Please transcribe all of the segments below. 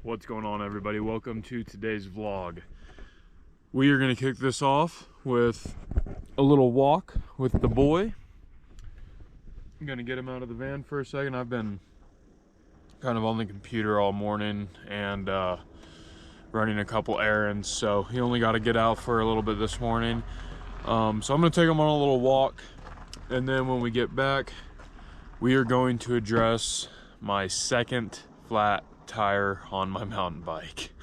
What's going on, everybody? Welcome to today's vlog. We are going to kick this off with a little walk with the boy. I'm going to get him out of the van for a second. I've been kind of on the computer all morning and running a couple errands, so he only got to get out for a little bit this morning. So I'm going to take him on a little walk, and then when we get back, we are going to address my second flat tire on my mountain bike.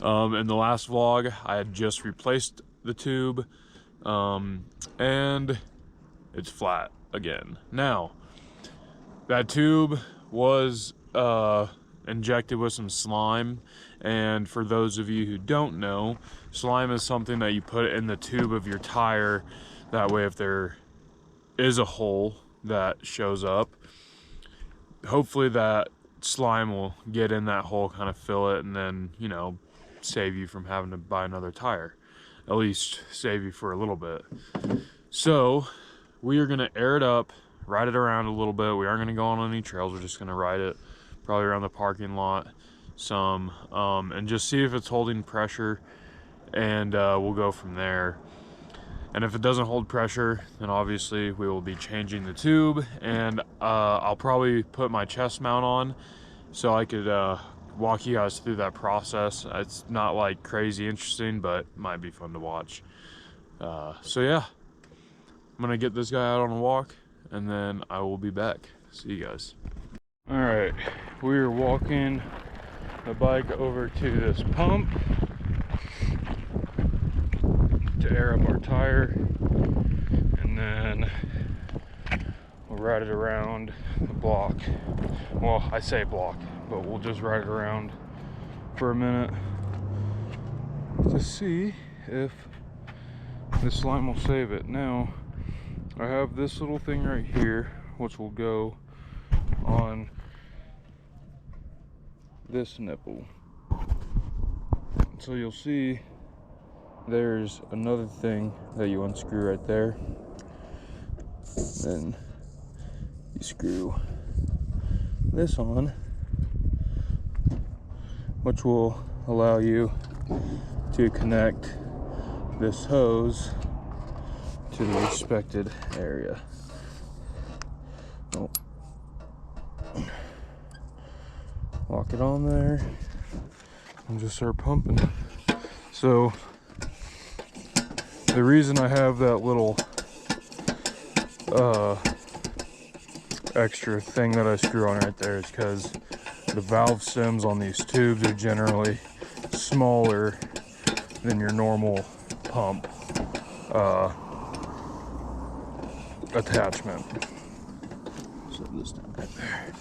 In the last vlog, I had just replaced the tube, and it's flat again. Now, that tube was injected with some slime, and for those of you who don't know, slime is something that you put in the tube of your tire. That way, if there is a hole that shows up, hopefully that slime will get in that hole, kind of fill it, and then, you know, save you from having to buy another tire. At least save you for a little bit. So we are going to air it up, ride it around a little bit. We aren't going to go on any trails. We're just going to ride it probably around the parking lot some, and just see if it's holding pressure, and we'll go from there. And if it doesn't hold pressure, then obviously we will be changing the tube, and I'll probably put my chest mount on so I could walk you guys through that process. It's not like crazy interesting, but might be fun to watch. So yeah, I'm gonna get this guy out on a walk, and then I will be back. See you guys. All right, we are walking the bike over to this pump to air up our tire, and then we'll ride it around the block. Well, I say block, but we'll just ride it around for a minute to see if the slime will save it. Now, I have this little thing right here, which will go on this nipple. So you'll see there's another thing that you unscrew right there. Then you screw this on, which will allow you to connect this hose to the respected area. Oh. Lock it on there and just start pumping. So the reason I have that little extra thing that I screw on right there is because the valve stems on these tubes are generally smaller than your normal pump attachment. Set this down right there.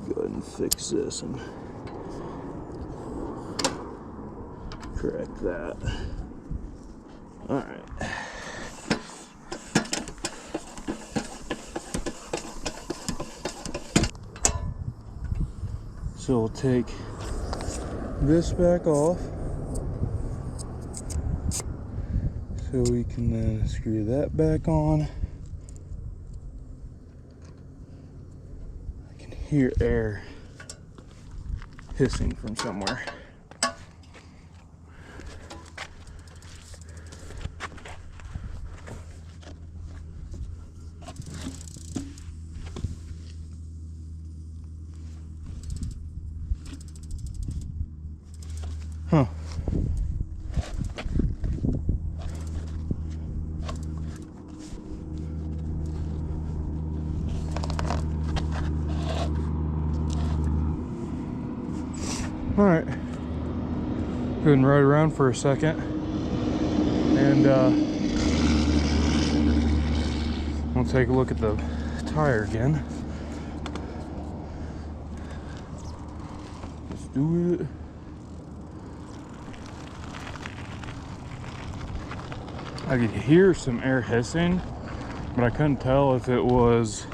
Go ahead and fix this and correct that. All right. So we'll take this back off so we can then screw that back on. I can hear air hissing from somewhere. Huh. All right. Go ahead and ride around for a second, and we'll take a look at the tire again. Let's do it. I could hear some air hissing, but I couldn't tell if it was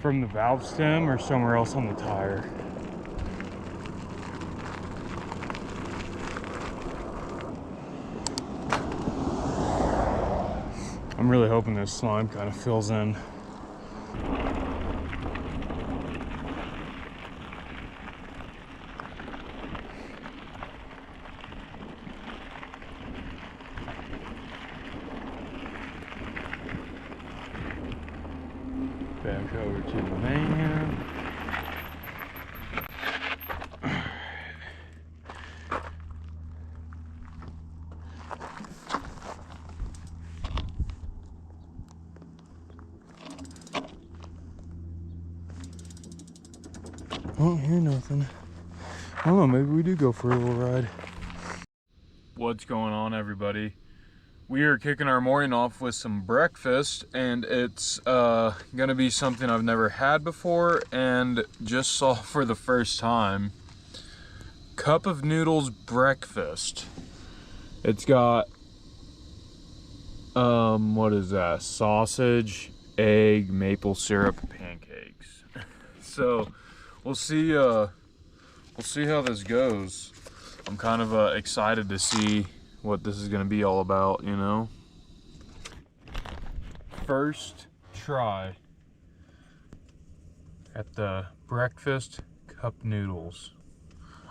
from the valve stem or somewhere else on the tire. I'm really hoping this slime kind of fills in. Back over to the van. I don't hear nothing. I don't know, maybe we do go for a little ride. What's going on, everybody? We are kicking our morning off with some breakfast, and it's gonna be something I've never had before and just saw for the first time. Cup of noodles breakfast. It's got what is that? Sausage, egg, maple syrup, pancakes. So we'll see how this goes. I'm kind of excited to see what this is gonna be all about, you know? First try at the breakfast cup noodles.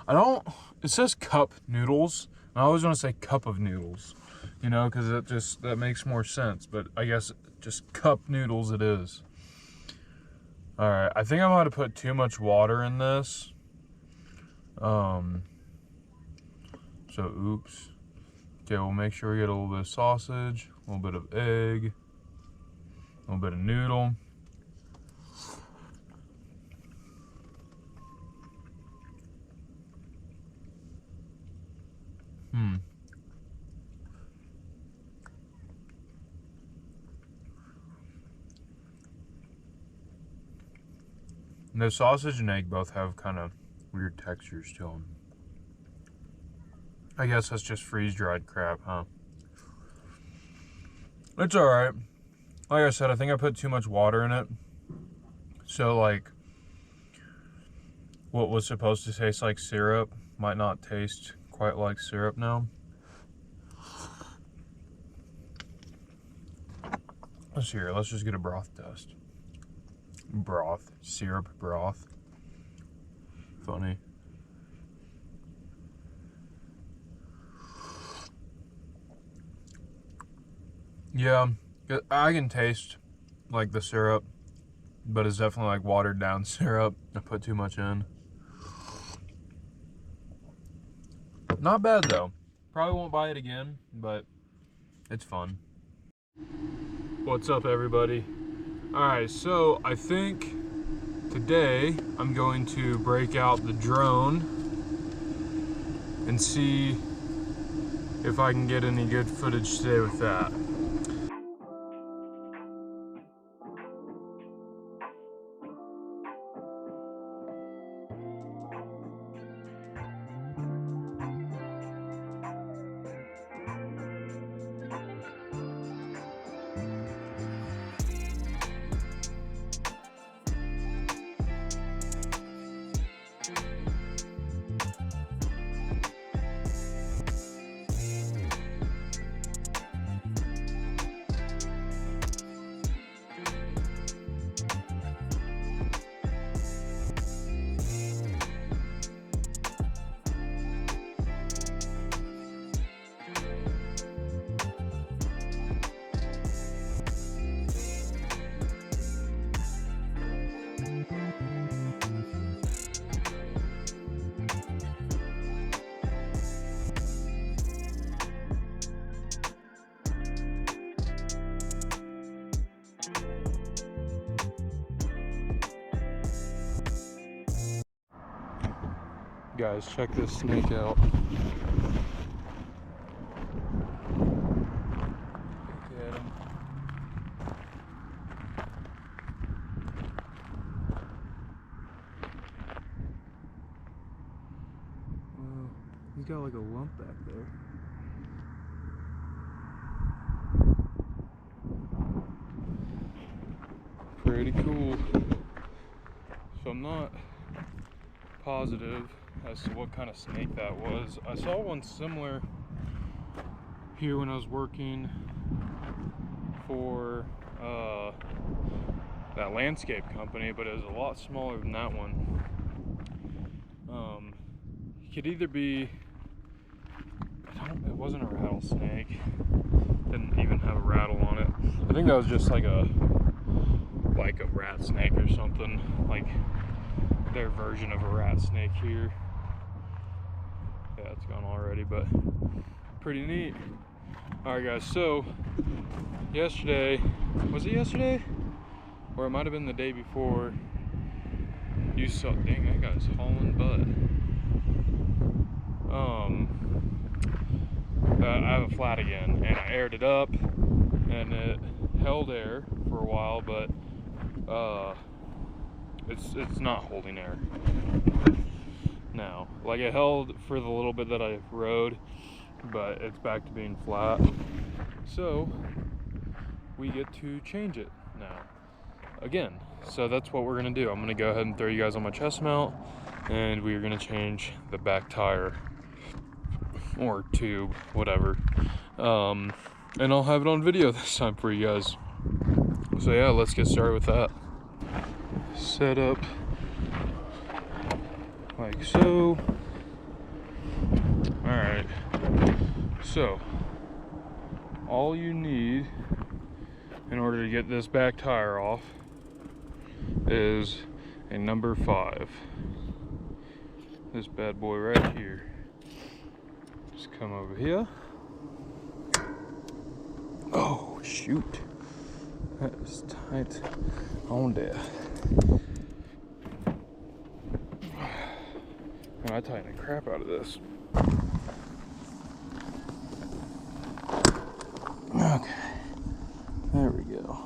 It says cup noodles, and I always want to say cup of noodles, you know, because that makes more sense, but I guess just cup noodles it is. All right, I think I might have put too much water in this. So oops. Okay, we'll make sure we get a little bit of sausage, a little bit of egg, a little bit of noodle. And the sausage and egg both have kind of weird textures to them. I guess that's just freeze-dried crap, huh? It's alright. Like I said, I think I put too much water in it. So, like, what was supposed to taste like syrup might not taste quite like syrup now. Let's see here. Let's just get a broth test. Broth. Syrup broth. Funny. Yeah, I can taste like the syrup, but it's definitely like watered down syrup. I put too much in. Not bad though. Probably won't buy it again, but it's fun. What's up, everybody? Alright, so I think today I'm going to break out the drone and see if I can get any good footage today with that. Guys, check this snake out. Look at him. Well, he's got like a lump back there. Pretty cool. So I'm not positive as to what kind of snake that was. I saw one similar here when I was working for that landscape company, but it was a lot smaller than that one. It could either be, it wasn't a rattlesnake, didn't even have a rattle on it. I think that was just like a rat snake or something, like their version of a rat snake here. Yeah, it's gone already, but pretty neat. Alright guys, so yesterday, was it yesterday? Or it might have been the day before. You saw, dang, that guy's hauling butt. I have a flat again, and I aired it up, and it held air for a while, but it's not holding air now. Like, it held for the little bit that I rode, but it's back to being flat. So we get to change it now again. So that's what we're gonna do. I'm gonna go ahead and throw you guys on my chest mount, and we're gonna change the back tire or tube, whatever. And I'll have it on video this time for you guys. So yeah, let's get started with that. Set up like so. All right, so all you need in order to get this back tire off is a number 5. This bad boy right here. Just come over here. Oh shoot, that is tight on there. And I tighten the crap out of this. Okay, there we go.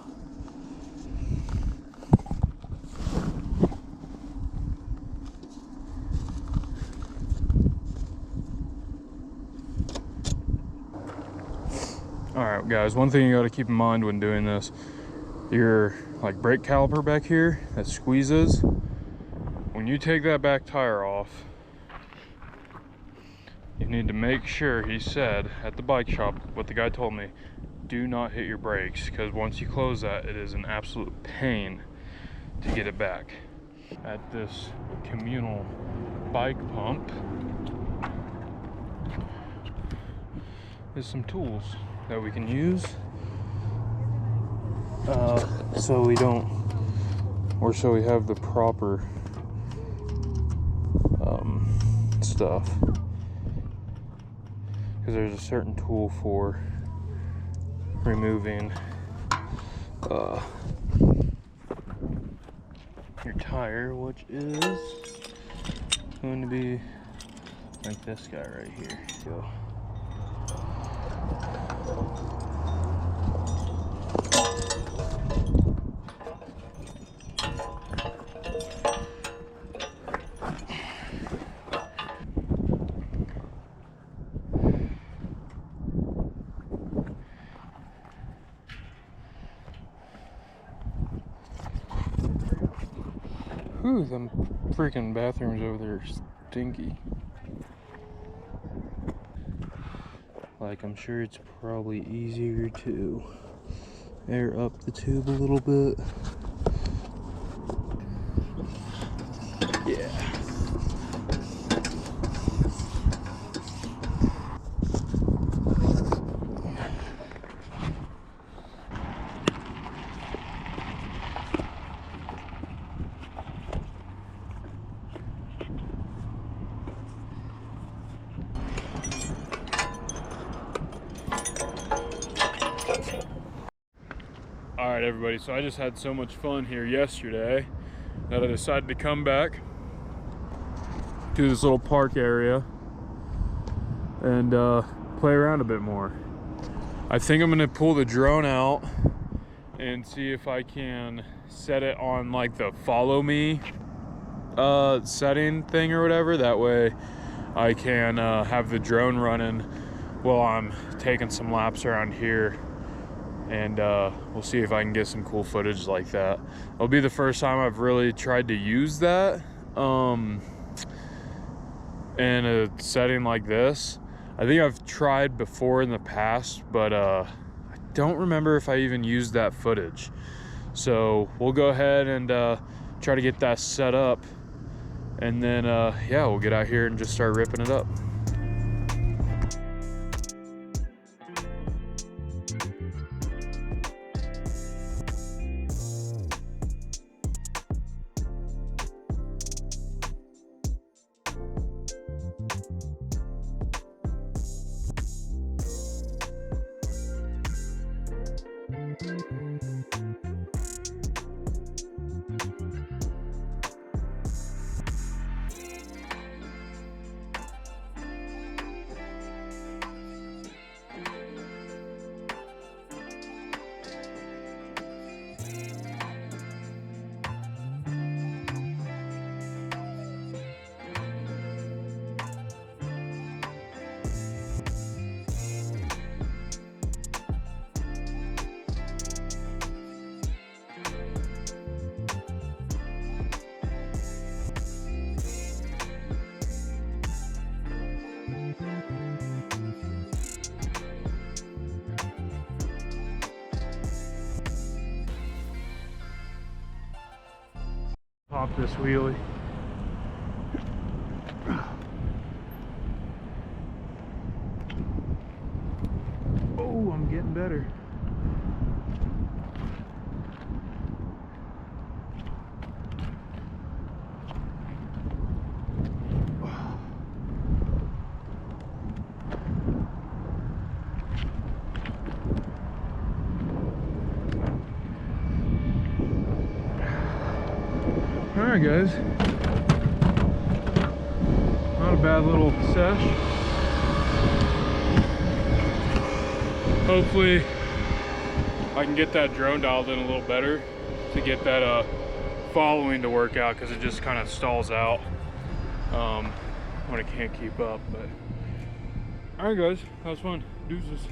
Alright guys, one thing you gotta keep in mind when doing this, your like brake caliper back here that squeezes, when you take that back tire off, you need to make sure, he said at the bike shop, what the guy told me, do not hit your brakes, because once you close that, it is an absolute pain to get it back. At this communal bike pump is some tools that we can use so we don't, or so we have the proper stuff, because there's a certain tool for removing your tire, which is going to be like this guy right here. Go. Whew, them freaking bathrooms over there are stinky. Like, I'm sure it's probably easier to air up the tube a little bit. Yeah. Alright everybody, so I just had so much fun here yesterday that I decided to come back to this little park area and play around a bit more. I think I'm gonna pull the drone out and see if I can set it on like the follow me setting thing or whatever. That way I can have the drone running while I'm taking some laps around here, and we'll see if I can get some cool footage like that. It'll be the first time I've really tried to use that in a setting like this. I think I've tried before in the past, but I don't remember if I even used that footage. So we'll go ahead and try to get that set up, and then yeah, we'll get out here and just start ripping it up. Pop this wheelie. Oh, I'm getting better. Alright guys, not a bad little sesh. Hopefully I can get that drone dialed in a little better to get that following to work out, because it just kind of stalls out when it can't keep up. But alright guys, that was fun. Deuces.